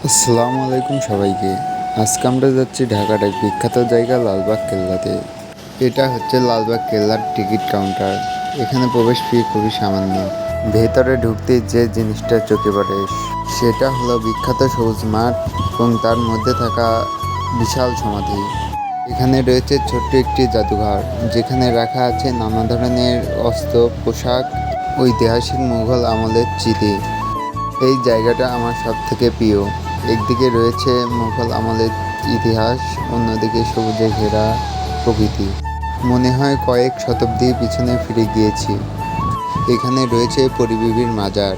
আসসালামু আলাইকুম সবাইকে। আজকে আমরা যাচ্ছি ঢাকার এক বিখ্যাত জায়গা লালবাগ কেল্লাতে। এটা হচ্ছে লালবাগ কেল্লার টিকিট কাউন্টার। এখানে প্রবেশ ফি খুবই সামান্য। ভেতরে ঢুকতেই যে জিনিসটা চোখে পড়ে সেটা হলো বিখ্যাত সবুজ মাঠ এবং তার মধ্যে থাকা বিশাল সমাধি। এখানে রয়েছে ছোট্ট একটি জাদুঘর, যেখানে রাখা আছে নানা ধরনের অস্ত্র, পোশাক, ঐতিহাসিক মুঘল আমলের স্মৃতি। এই জায়গাটা আমার সবথেকে প্রিয়। একদিকে রয়েছে মুঘল আমলের ইতিহাস, অন্যদিকে সবুজে ঘেরা প্রকৃতি। মনে হয় কয়েক শতাব্দী পিছনে ফিরে গিয়েছি। এখানে রয়েছে পরিবিবির মাজার।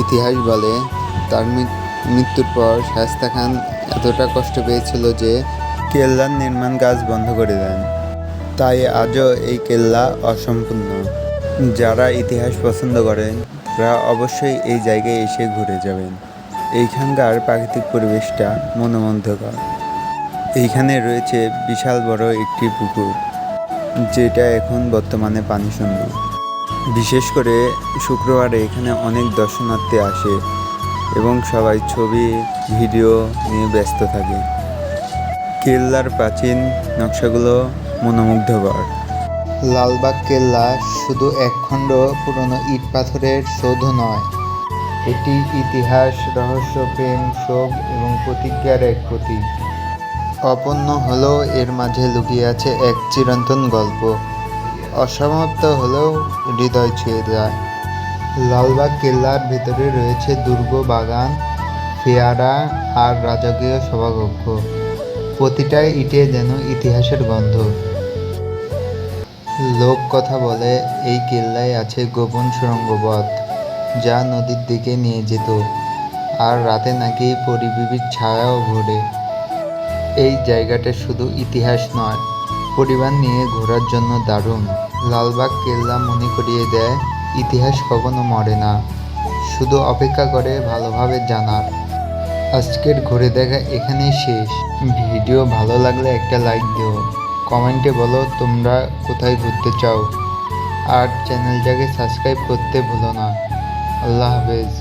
ইতিহাস বলে তার মৃত্যুর পর শায়েস্তা খান এতটা কষ্ট পেয়েছিল যে কেল্লার নির্মাণ কাজ বন্ধ করে দেন। তাই আজও এই কেল্লা অসম্পূর্ণ। যারা ইতিহাস পছন্দ করেন তারা অবশ্যই এই জায়গায় এসে ঘুরে যাবেন। এইখানকার প্রাকৃতিক পরিবেশটা মনোমুগ্ধকর। এইখানে রয়েছে বিশাল বড় একটি পুকুর, যেটা এখন বর্তমানে পানি শূন্য। বিশেষ করে শুক্রবারে এখানে অনেক দর্শনার্থী আসে এবং সবাই ছবি ভিডিও নিয়ে ব্যস্ত থাকে। কেল্লার প্রাচীন নকশাগুলো মনোমুগ্ধকর। লালবাগ কেল্লা শুধু একখণ্ড পুরনো ইট পাথরের সৌধ নয়, এটি ইতিহাস, রহস্য, প্রেম, শোক এবং প্রতিজ্ঞার এক প্রতীক। অপূর্ণ হলেও এর মাঝে লুকিয়ে আছে এক চিরন্তন গল্প, অসমাপ্ত হলেও হৃদয় ছুঁয়ে যায়। লালবাগ কেল্লার ভেতরে রয়েছে দুর্গ, বাগান, ফেয়ারা আর রাজকীয় সভাকক্ষ। প্রতিটা ইটে যেন ইতিহাসের গন্ধ। লোক কথা বলে এই কেল্লায় আছে গোপন সুড়ঙ্গ পথ, যা নদীর দিকে নিয়ে যেত, আর রাতে নাকি পরিবিবির ছায়াও ঘোরে। এই জায়গাটা শুধু ইতিহাস নয়, পরিবার নিয়ে ঘোরার জন্য দারুণ। লালবাগ কেল্লা মনে করিয়ে দেয় ইতিহাস কখনো মরে না, শুধু অপেক্ষা করে ভালোভাবে জানার। আজকের ঘুরে দেখা এখানেই শেষ। ভিডিও ভালো লাগলে একটা লাইক দিও, কমেন্টে বলো তোমরা কোথায় ঘুরতে চাও, আর চ্যানেলটাকে সাবস্ক্রাইব করতে ভুলো না। আল্লাহ হাফেজ।